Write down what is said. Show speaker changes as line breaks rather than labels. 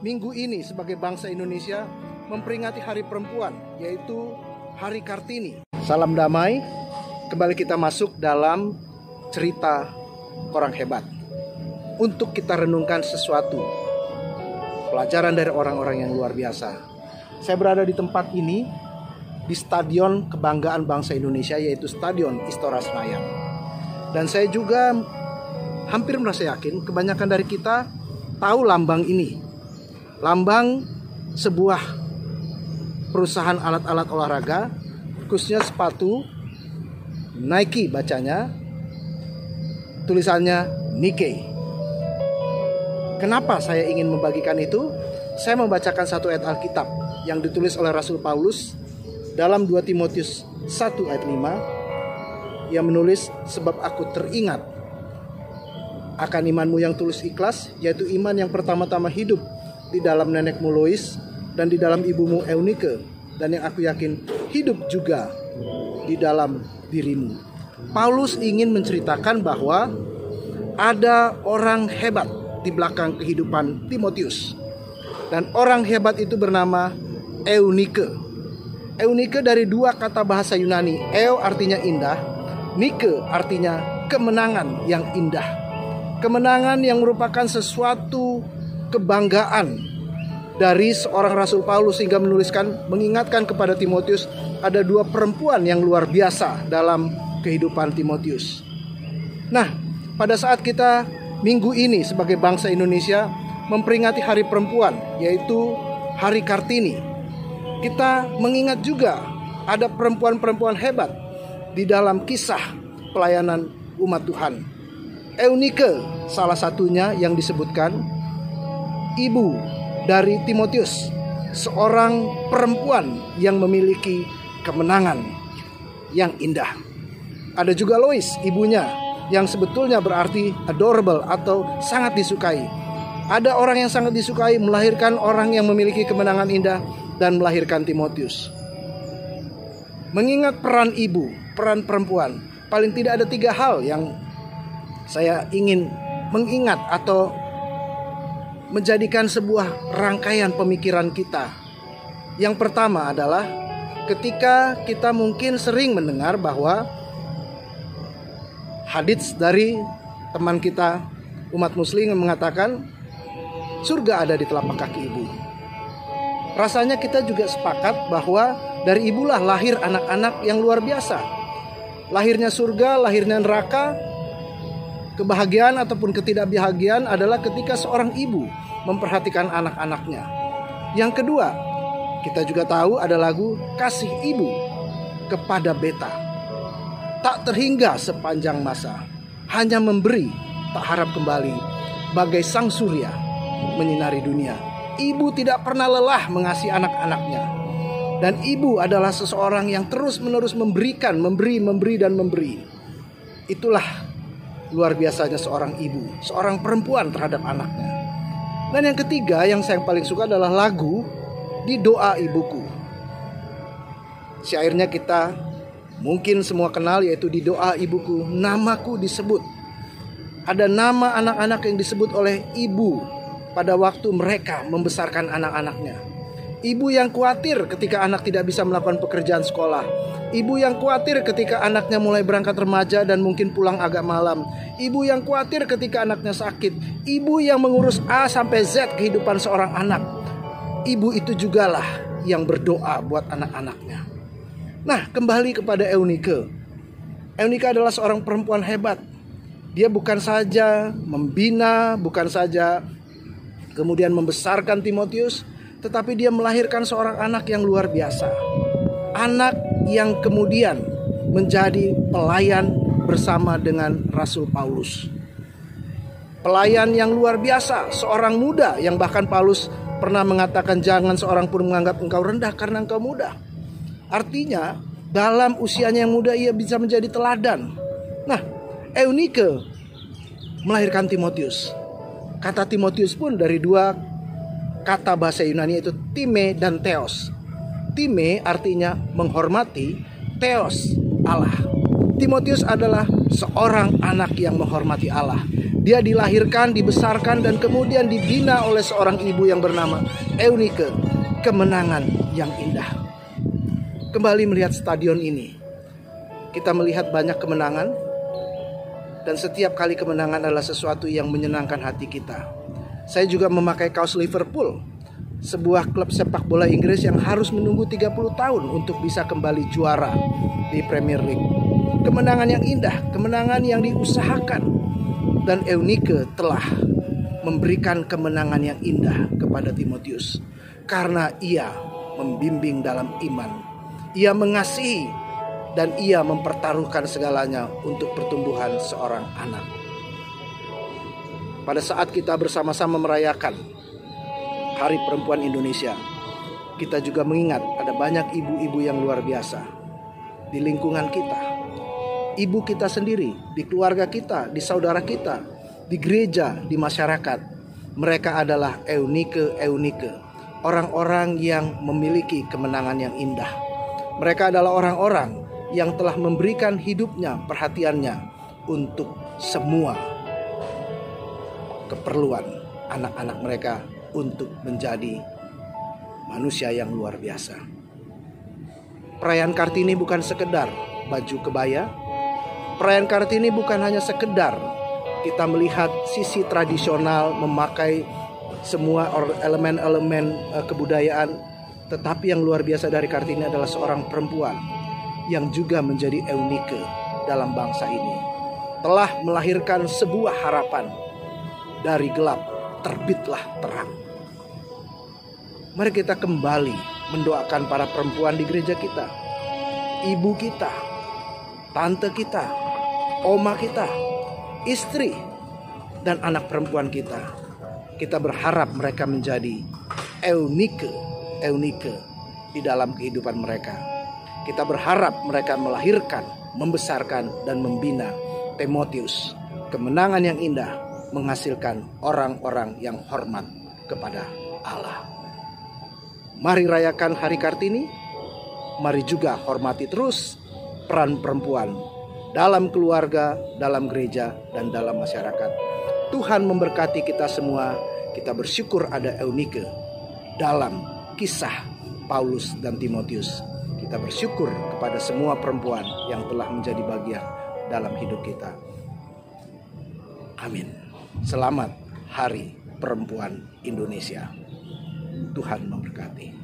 minggu ini sebagai bangsa Indonesia memperingati Hari Perempuan, yaitu Hari Kartini. Salam damai, kembali kita masuk dalam cerita orang hebat. Untuk kita renungkan sesuatu, pelajaran dari orang-orang yang luar biasa. Saya berada di tempat ini, di Stadion Kebanggaan Bangsa Indonesia, yaitu Stadion Istora Senayan. Dan saya juga hampir merasa yakin kebanyakan dari kita tahu lambang ini. Lambang sebuah perusahaan alat-alat olahraga, khususnya sepatu Nike bacanya, tulisannya Nike. Kenapa saya ingin membagikan itu? Saya membacakan satu ayat Alkitab yang ditulis oleh Rasul Paulus dalam 2 Timotius 1 ayat 5. Ia menulis, sebab aku teringat akan imanmu yang tulus ikhlas, yaitu iman yang pertama-tama hidup di dalam nenekmu Lois dan di dalam ibumu Eunike, dan yang aku yakin hidup juga di dalam dirimu. Paulus ingin menceritakan bahwa ada orang hebat di belakang kehidupan Timotius, dan orang hebat itu bernama Eunike. Eunike dari dua kata bahasa Yunani. Eu artinya indah, Nike artinya kemenangan yang indah. Kemenangan yang merupakan sesuatu kebanggaan dari seorang Rasul Paulus, sehingga mengingatkan kepada Timotius ada dua perempuan yang luar biasa dalam kehidupan Timotius. Nah, pada saat kita minggu ini sebagai bangsa Indonesia memperingati Hari Perempuan, yaitu Hari Kartini, kita mengingat juga ada perempuan-perempuan hebat di dalam kisah pelayanan umat Tuhan. Eunike salah satunya yang disebutkan, ibu dari Timotius, seorang perempuan yang memiliki kemenangan yang indah. Ada juga Lois, ibunya, yang sebetulnya berarti adorable atau sangat disukai. Ada orang yang sangat disukai melahirkan orang yang memiliki kemenangan indah dan melahirkan Timotius. Mengingat peran ibu, peran perempuan, paling tidak ada 3 hal yang saya ingin mengingat atau menjadikan sebuah rangkaian pemikiran kita. Yang pertama adalah ketika kita mungkin sering mendengar bahwa hadits dari teman kita umat muslim yang mengatakan surga ada di telapak kaki ibu. Rasanya kita juga sepakat bahwa dari ibulah lahir anak-anak yang luar biasa. Lahirnya surga, lahirnya neraka, kebahagiaan ataupun ketidakbahagiaan adalah ketika seorang ibu memperhatikan anak-anaknya. Yang kedua, kita juga tahu ada lagu kasih ibu kepada beta. Tak terhingga sepanjang masa, hanya memberi, tak harap kembali, bagai sang surya menyinari dunia. Ibu tidak pernah lelah mengasihi anak-anaknya. Dan ibu adalah seseorang yang terus-menerus memberikan, memberi dan memberi. Itulah luar biasanya seorang ibu, seorang perempuan terhadap anaknya. Dan yang ketiga yang saya paling suka adalah lagu Di Doa Ibuku. Syairnya kita mungkin semua kenal, yaitu di doa ibuku namaku disebut. Ada nama anak-anak yang disebut oleh ibu pada waktu mereka membesarkan anak-anaknya. Ibu yang khawatir ketika anak tidak bisa melakukan pekerjaan sekolah. Ibu yang khawatir ketika anaknya mulai berangkat remaja dan mungkin pulang agak malam. Ibu yang khawatir ketika anaknya sakit. Ibu yang mengurus A sampai Z kehidupan seorang anak. Ibu itu jugalah yang berdoa buat anak-anaknya. Nah, kembali kepada Eunike. Eunike adalah seorang perempuan hebat. Dia bukan saja membina, bukan saja kemudian membesarkan Timotius, tetapi dia melahirkan seorang anak yang luar biasa. Anak yang kemudian menjadi pelayan bersama dengan Rasul Paulus. Pelayan yang luar biasa, seorang muda yang bahkan Paulus pernah mengatakan jangan seorang pun menganggap engkau rendah karena engkau muda. Artinya dalam usianya yang muda ia bisa menjadi teladan. Nah, Eunike melahirkan Timotius. Kata Timotius pun dari 2 kata bahasa Yunani, yaitu time dan theos. Time artinya menghormati, theos Allah. Timotius adalah seorang anak yang menghormati Allah. Dia dilahirkan, dibesarkan, dan kemudian dibina oleh seorang ibu yang bernama Eunike. Kemenangan yang indah. Kembali melihat stadion ini, kita melihat banyak kemenangan, dan setiap kali kemenangan adalah sesuatu yang menyenangkan hati kita. Saya juga memakai kaos Liverpool, sebuah klub sepak bola Inggris yang harus menunggu 30 tahun untuk bisa kembali juara di Premier League. Kemenangan yang indah, kemenangan yang diusahakan. Dan Eunike telah memberikan kemenangan yang indah kepada Timotius. Karena ia membimbing dalam iman. Ia mengasihi dan ia mempertaruhkan segalanya untuk pertumbuhan seorang anak. Pada saat kita bersama-sama merayakan Hari Perempuan Indonesia, kita juga mengingat ada banyak ibu-ibu yang luar biasa di lingkungan kita. Ibu kita sendiri, di keluarga kita, di saudara kita, di gereja, di masyarakat. Mereka adalah Eunike, orang-orang yang memiliki kemenangan yang indah. Mereka adalah orang-orang yang telah memberikan hidupnya, perhatiannya untuk semua keperluan anak-anak mereka untuk menjadi manusia yang luar biasa. Perayaan Kartini bukan sekedar baju kebaya. Perayaan Kartini bukan hanya sekedar kita melihat sisi tradisional, memakai semua elemen-elemen kebudayaan. Tetapi yang luar biasa dari Kartini adalah seorang perempuan yang juga menjadi Eunike dalam bangsa ini. Telah melahirkan sebuah harapan. Dari gelap terbitlah terang. Mari kita kembali mendoakan para perempuan di gereja kita, ibu kita, tante kita, oma kita, istri, dan anak perempuan kita. Kita berharap mereka menjadi Eunike di dalam kehidupan mereka. Kita berharap mereka melahirkan, membesarkan, dan membina Timotius. Kemenangan yang indah menghasilkan orang-orang yang hormat kepada Allah. Mari rayakan Hari Kartini. Mari juga hormati terus peran perempuan dalam keluarga, dalam gereja, dan dalam masyarakat. Tuhan memberkati kita semua. Kita bersyukur ada Eunike dalam kisah Paulus dan Timotius. Kita bersyukur kepada semua perempuan yang telah menjadi bagian dalam hidup kita. Amin. Selamat Hari Perempuan Indonesia. Tuhan memberkati.